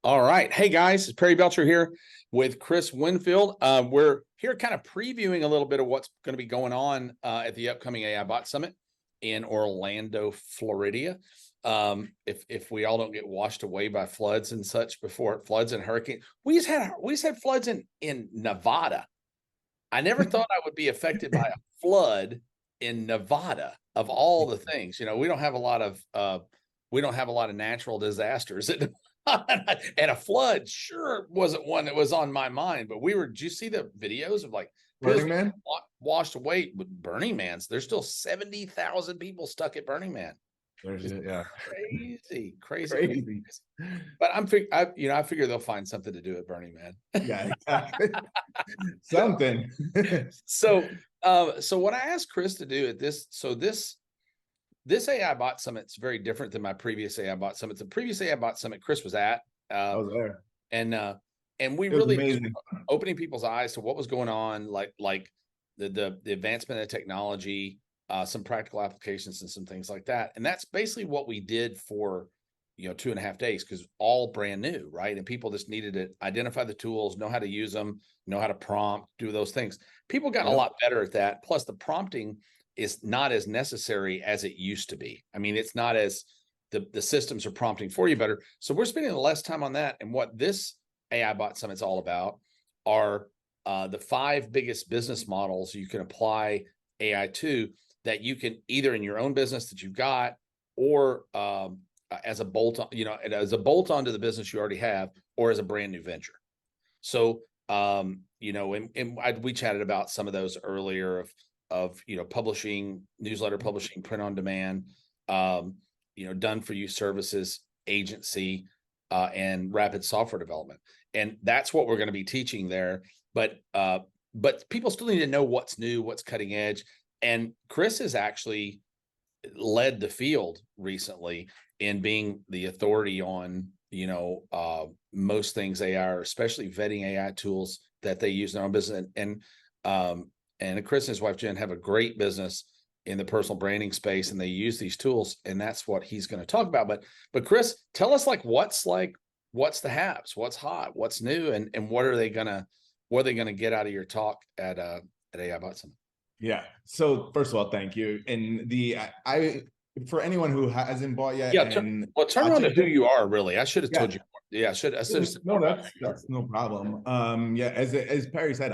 All right. Hey guys, it's Perry Belcher here with Chris Winfield. We're here kind of previewing a little bit of what's going to be going on at the upcoming AI-Bot Summit in Orlando, Florida. If we all don't get washed away by floods and such before floods and hurricanes, we just had floods in Nevada. I never thought I would be affected by a flood in Nevada of all the things. You know, we don't have a lot of natural disasters. And a flood sure wasn't one that was on my mind, but did you see the videos of like Burning Man? washed away with Burning Man's? There's still 70,000 people stuck at Burning Man. Yeah. Crazy. Crazy. But I figure they'll find something to do at Burning Man. Yeah, exactly. Something. So what I asked Chris to do at this AI-Bot Summit is very different than my previous AI-Bot Summit. The previous AI-Bot Summit Chris was at. I was there. And we really amazing. Opening people's eyes to what was going on, like the advancement of technology, some practical applications and some things like that. And that's basically what we did for 2.5 days, because all brand new, right? And people just needed to identify the tools, know how to use them, know how to prompt, do those things. People got a lot better at that. Plus the prompting is not as necessary as it used to be. I mean, it's not as the systems are prompting for you better. So we're spending less time on that. And what this AI-Bot Summit's all about are the 5 biggest business models you can apply AI to, that you can either in your own business that you've got, or as a bolt-on, as a bolt-on to the business you already have, or as a brand new venture. So, we chatted about some of those earlier of publishing, newsletter publishing, print on demand, done for you services, agency, and rapid software development. And that's what we're going to be teaching there. But people still need to know what's new, what's cutting edge. And Chris has actually led the field recently in being the authority on, most things AI, especially vetting AI tools that they use in their own business. And Chris and his wife, Jen, have a great business in the personal branding space, and they use these tools, and that's what he's going to talk about. But Chris, tell us what's the haps, what's hot, what's new, and what are they gonna get out of your talk at AI-Bot Summit? Yeah. So first of all, thank you. And for anyone who hasn't bought yet, turn on to who you are. Really, I should have told you more. Yeah, I should have said no, that's no problem. As Perry said,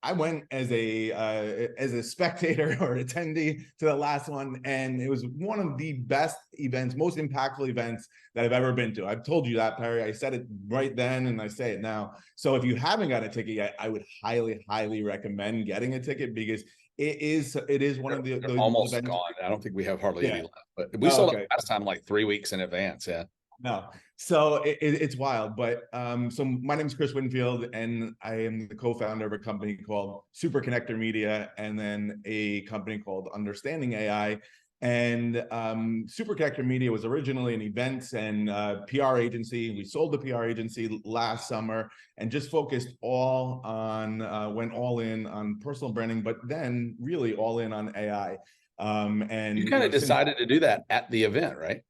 I went as a spectator or attendee to the last one, and it was one of the best events, most impactful events that I've ever been to. I've told you that, Perry. I said it right then, and I say it now. So if you haven't got a ticket yet, I would highly recommend getting a ticket, because it is one of the almost events. Gone. I don't think we have hardly any left, but we sold it last time like 3 weeks in advance. Yeah. No, so it's wild. But so my name is Chris Winfield, and I am the co-founder of a company called Super Connector Media, and then a company called Understanding AI. And Super Connector Media was originally an events and PR agency. We sold the PR agency last summer and just focused went all in on personal branding, but then really all in on AI. And you kind of decided to do that at the event, right?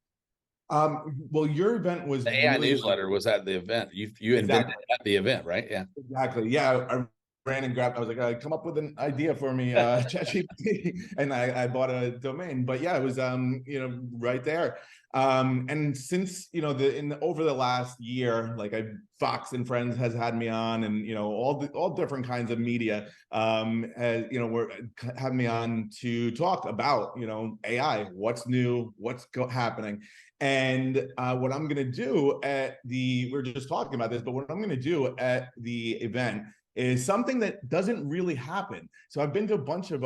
Well, your event was the AI newsletter was at the event. You invented it at the event, right? Yeah, exactly. Yeah, I ran and grabbed. I was like, come up with an idea for me, ChatGPT, and I bought a domain. But yeah, it was right there. And since over the last year, like Fox and Friends has had me on, and all different kinds of media, were having me on to talk about AI, what's new, what's happening. And what I'm going to do we're just talking about this, but what I'm going to do at the event is something that doesn't really happen. So I've been to a bunch of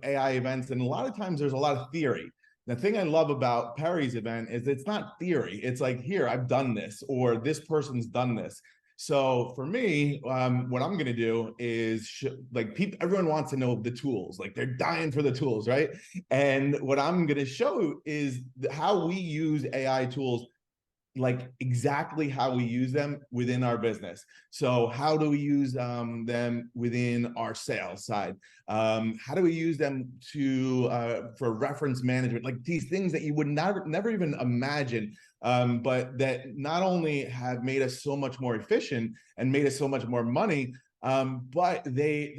AI events, and a lot of times there's a lot of theory. The thing I love about Perry's event is it's not theory. It's like, here, I've done this, or this person's done this. So for me, what I'm going to do is everyone wants to know the tools, like they're dying for the tools, right? And what I'm going to show is how we use AI tools like exactly how we use them within our business. So how do we use them within our sales side? How do we use them for reference management? Like these things that you would never even imagine, but that not only have made us so much more efficient and made us so much more money, but they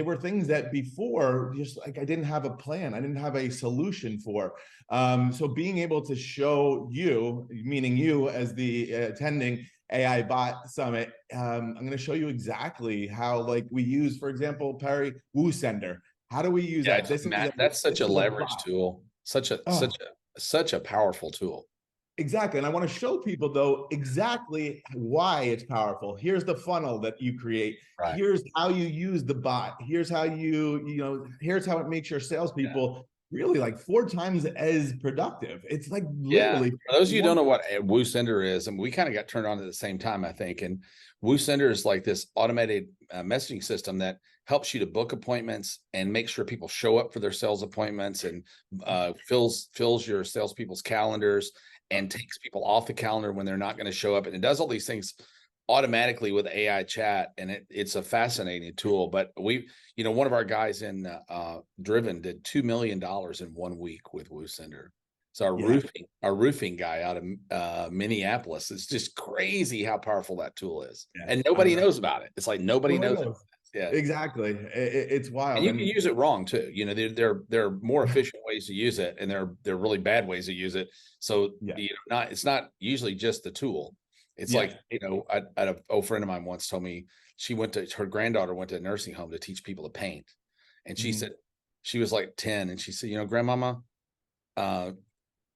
were things that before, just like I didn't have a plan, I didn't have a solution for. So being able to show you, meaning you as the attending A.I.Bot Summit, I'm going to show you exactly how, like, we use, for example, Perry, WooSender. How do we use that? Matt, that's such a leverage bot. tool, such a powerful tool. Exactly. And I want to show people, though, exactly why it's powerful. Here's the funnel that you create. Right. Here's how you use the bot. Here's how here's how it makes your salespeople really like 4 times as productive. It's like literally. For those of you who don't know what WooSender is, and we kind of got turned on at the same time, I think. And WooSender is like this automated messaging system that helps you to book appointments and make sure people show up for their sales appointments, and fills your salespeople's calendars and takes people off the calendar when they're not going to show up. And it does all these things automatically with AI chat, and it's a fascinating tool. But one of our guys in Driven did $2 million in 1 week with WooSender. So our roofing guy out of Minneapolis. It's just crazy how powerful that tool is, and nobody knows about it. It's like nobody knows it. Yeah, exactly. It's wild. And you can use it wrong too. There are more efficient ways to use it, and there are really bad ways to use it. So it's not usually just the tool. It's like, an old friend of mine once told me her granddaughter went to a nursing home to teach people to paint. And she said, she was like 10. And she said, grandmama,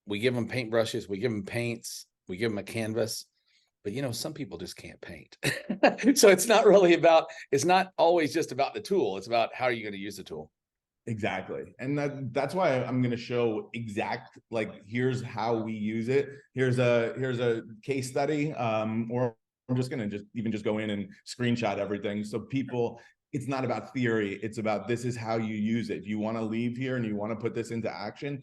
we give them paintbrushes, we give them paints, we give them a canvas, but some people just can't paint. So it's not always just about the tool. It's about how are you going to use the tool. Exactly. And that's why I'm going to show like, here's how we use it. Here's a case study, or I'm just going to just go in and screenshot everything. So people, it's not about theory. It's about, this is how you use it. If you want to leave here and you want to put this into action,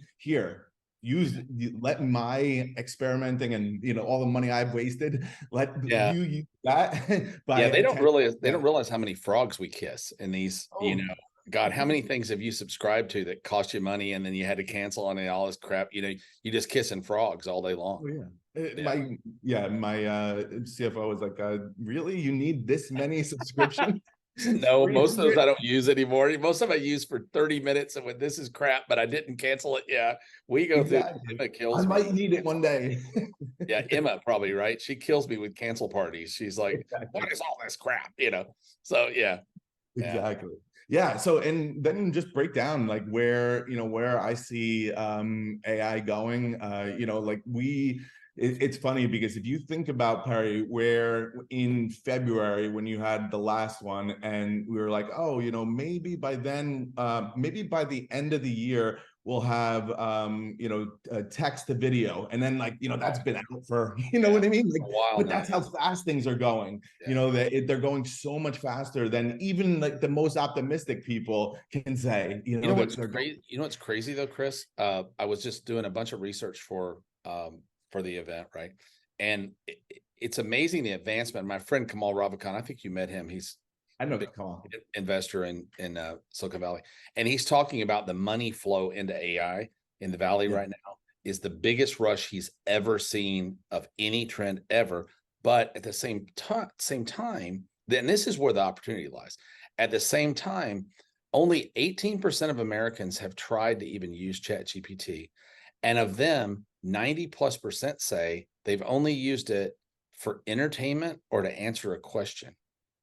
let my experimenting and all the money I've wasted, you use that. They don't realize how many frogs we kiss in these, God, how many things have you subscribed to that cost you money and then you had to cancel on all this crap? You just kissing frogs all day long. My CFO was like, really, you need this many subscriptions? No, most of those I don't use anymore. Most of them I use for 30 minutes, and when this is crap, but I didn't cancel it. Yeah, we go through. It kills me. I might need it one day. Emma probably, right? She kills me with cancel parties. She's like, what is all this crap? So exactly. Yeah. So, and then just break down like where I see AI going. It's funny because if you think about, Perry, where in February when you had the last one and we were like, oh, maybe by then, maybe by the end of the year, we'll have, text to video. And then that's been out for, what I mean? Like, but that's how fast things are going. They're going so much faster than even like the most optimistic people can say. What's crazy? What's crazy though, Chris? I was just doing a bunch of research for the event, right? And it's amazing the advancement. My friend Kamal Ravikant, I think you met him. I know Kamal, investor in Silicon Valley, and he's talking about the money flow into AI in the Valley right now is the biggest rush he's ever seen of any trend ever. But at the same time, then this is where the opportunity lies. At the same time, only 18% of Americans have tried to even use ChatGPT, and of them, 90+% say they've only used it for entertainment or to answer a question.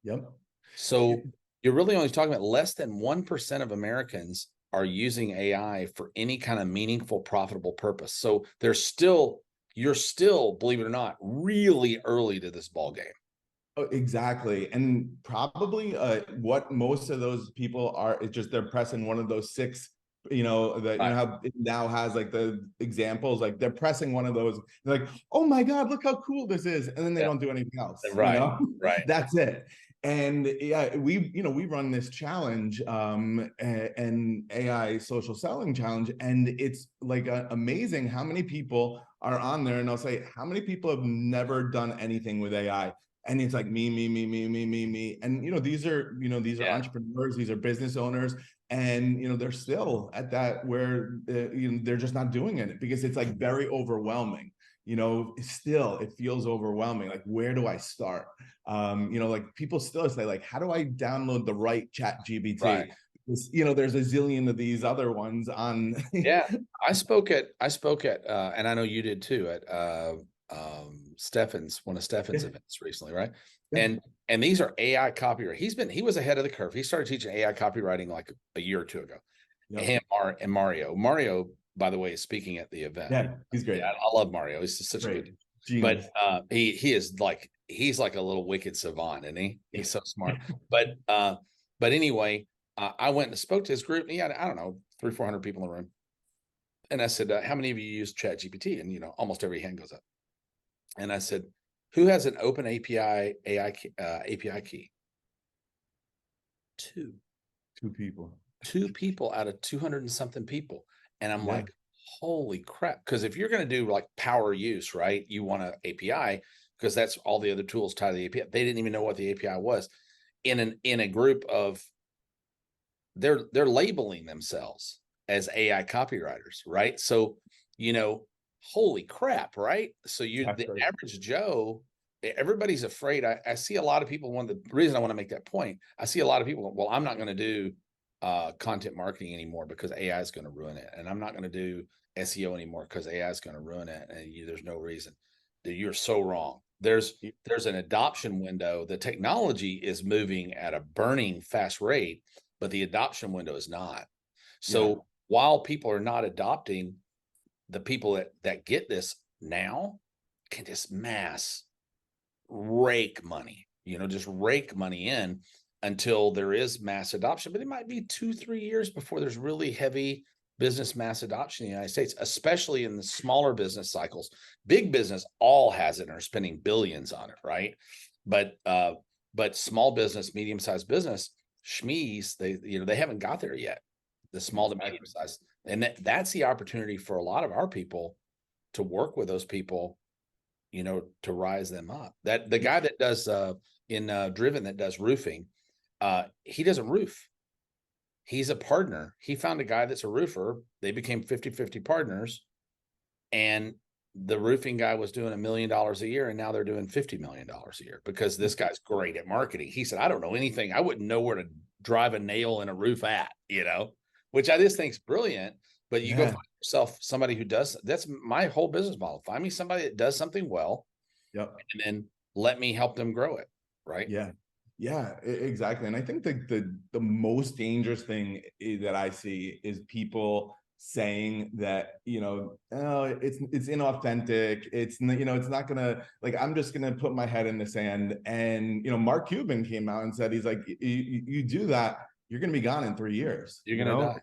Yep. So you're really only talking about less than 1% of Americans are using AI for any kind of meaningful, profitable purpose. So you're still, believe it or not, really early to this ball game. Oh, exactly. And probably what most of those people are, it's just they're pressing one of those 6 you know, that, you know, how it now has like the examples, like they're pressing one of those, they're like, oh my God, look how cool this is. And then they don't do anything else, you know, that's it. And yeah, we run this challenge, an AI social selling challenge. And it's like amazing how many people are on there. And I'll say, how many people have never done anything with AI? And it's like me. And, you know, these are entrepreneurs, these are business owners. And, you know, they're still at that where, you know, they're just not doing it because it's like very overwhelming. You know, still, it feels overwhelming. Like, where do I start? You know, like people still say, like, how do I download the right chat GPT? Because, you know, there's a zillion of these other ones on. Yeah, I spoke at, and I know you did too, at Steffen's, one of Steffen's events recently, right? And these are AI copywriters. He was ahead of the curve. He started teaching AI copywriting like a year or two ago. Him and Mario, by the way, is speaking at the event. Yeah, he's great. Yeah, I love Mario. He's such a good genius. But he is like, he's like a little wicked savant, isn't he? He's so smart. But anyway, I went and spoke to his group. He had, I don't know, 300-400 people in the room. And I said, how many of you use Chat GPT? And, you know, almost every hand goes up. And I said, who has an open API API key? Two people out of 200 and something people. And I'm like, holy crap. Because if you're going to do like power use, right, you want an API, because that's all the other tools tied to the API. They didn't even know what the API was. In a group of, they're labeling themselves as AI copywriters, right? So, you know, holy crap, right? So the average Joe, everybody's afraid. I see a lot of people, the reason I want to make that point, I see a lot of people, well, I'm not going to do content marketing anymore because AI is going to ruin it. And I'm not going to do SEO anymore because AI is going to ruin it. And there's no reason. You're so wrong. There's an adoption window. The technology is moving at a burning fast rate, but the adoption window is not. So while people are not adopting, the people that get this now can just mass rake money, you know, just rake money in until there is mass adoption. But it might be 2-3 years before there's really heavy business mass adoption in the United States, especially in the smaller business cycles. Big business all has it and are spending billions on it, right? But small business, medium-sized business, SMEs, they haven't got there yet. The small to medium size, and that's the opportunity for a lot of our people to work with those people, you know, to rise them up. That the guy that does in Driven, that does roofing, he doesn't roof. He's a partner. He found a guy that's a roofer. They became 50-50 partners, and the roofing guy was doing $1 million a year, and now they're doing $50 million a year because this guy's great at marketing. He said, I don't know anything. I wouldn't know where to drive a nail in a roof at, you know, which I just think is brilliant. But you go find yourself somebody who does. That's my whole business model. Find me somebody that does something well, and then let me help them grow it. Right. Yeah, exactly. And I think the most dangerous thing that I see is people saying that, you know, oh, it's inauthentic. It's, you know, it's not gonna, like, I'm just gonna put my head in the sand. And, you know, Mark Cuban came out and said, he's like, you do that, you're gonna be gone in 3 years. You're gonna die.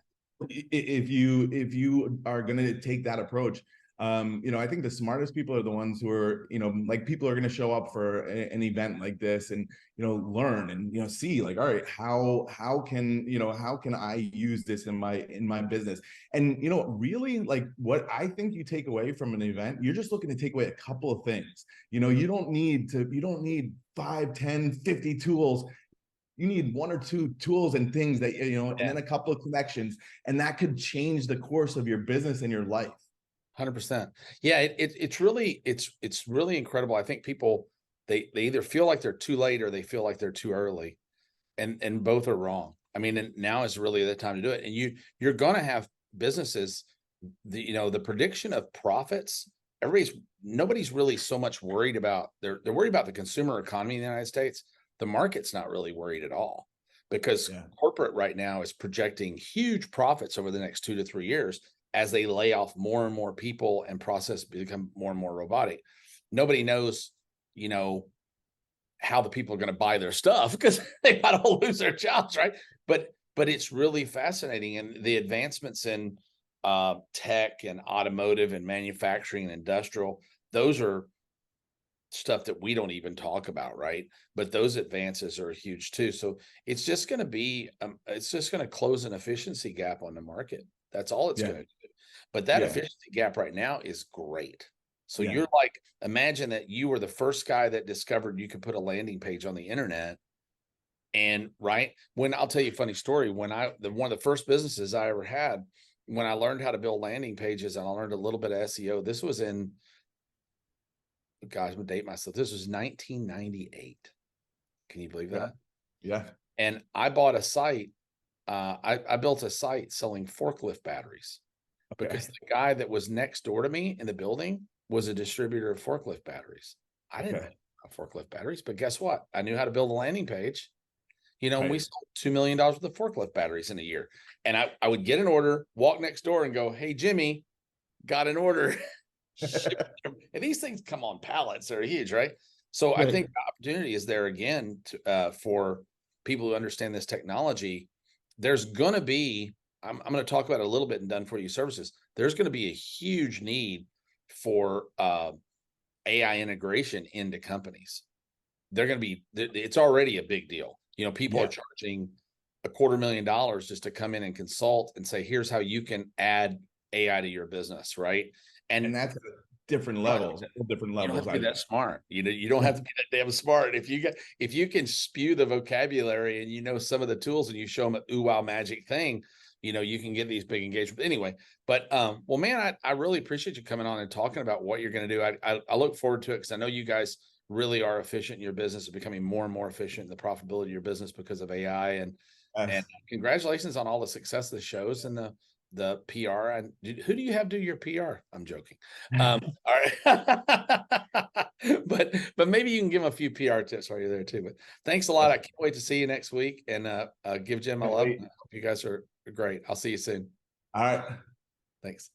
If you are gonna take that approach. You know, I think the smartest people are the ones who are, you know, like, people are going to show up for an event like this and, you know, learn and, you know, see, like, all right, how can I use this in my business? And, you know, really, like, what I think you take away from an event, you're just looking to take away a couple of things. You know, you don't need 5, 10, 50 tools. You need 1 or 2 tools and things that, you know, and then a couple of connections, and that could change the course of your business and your life. 100%. Yeah, it's really incredible. I think people, they either feel like they're too late or they feel like they're too early, and both are wrong. I mean, and now is really the time to do it. And you're going to have businesses, the prediction of profits. Nobody's really so much worried about, they're worried about the consumer economy in the United States. The market's not really worried at all, because corporate right now is projecting huge profits over the next 2 to 3 years as they lay off more and more people and process become more and more robotic. Nobody knows, you know, how the people are going to buy their stuff, because they might all lose their jobs, right? But but it's really fascinating. And the advancements in tech and automotive and manufacturing and industrial, those are stuff that we don't even talk about, right? But those advances are huge too. So it's just going to be, it's just going to close an efficiency gap on the market. That's all it's Yeah. going to do. But that Yeah. efficiency gap right now is great. So Yeah. you're like, imagine that you were the first guy that discovered you could put a landing page on the internet. And right when, I'll tell you a funny story, when one of the first businesses I ever had, when I learned how to build landing pages and I learned a little bit of SEO, this was in, gosh, I'm gonna date myself. This was 1998. Can you believe that? Yeah. And I bought a site. I built a site selling forklift batteries because the guy that was next door to me in the building was a distributor of forklift batteries. I didn't know about forklift batteries, but guess what? I knew how to build a landing page. You know, and we sold $2 million worth of forklift batteries in a year. And I would get an order, walk next door and go, "Hey, Jimmy, got an order." And these things come on pallets. They're huge, right? So I think the opportunity is there again to, for people who understand this technology. There's going to be, I'm going to talk about it a little bit in done for you services. There's going to be a huge need for AI integration into companies. They're going to be, it's already a big deal. You know, people are charging $250,000 just to come in and consult and say, here's how you can add AI to your business, right? And that's a different level, different levels. You don't have to be that smart. You don't have to be that damn smart. If you can spew the vocabulary and you know some of the tools and you show them an ooh wow magic thing, you know, you can get these big engagements. Anyway, but well, man, I really appreciate you coming on and talking about what you're going to do. I look forward to it because I know you guys really are efficient in your business and becoming more and more efficient in the profitability of your business because of AI. And congratulations on all the success of the shows and the PR. And who do you have do your PR? I'm joking. All right. but maybe you can give them a few PR tips while you're there too. But thanks a lot. I can't wait to see you next week and give Jen my love. I hope you guys are great. I'll see you soon. All right. Thanks.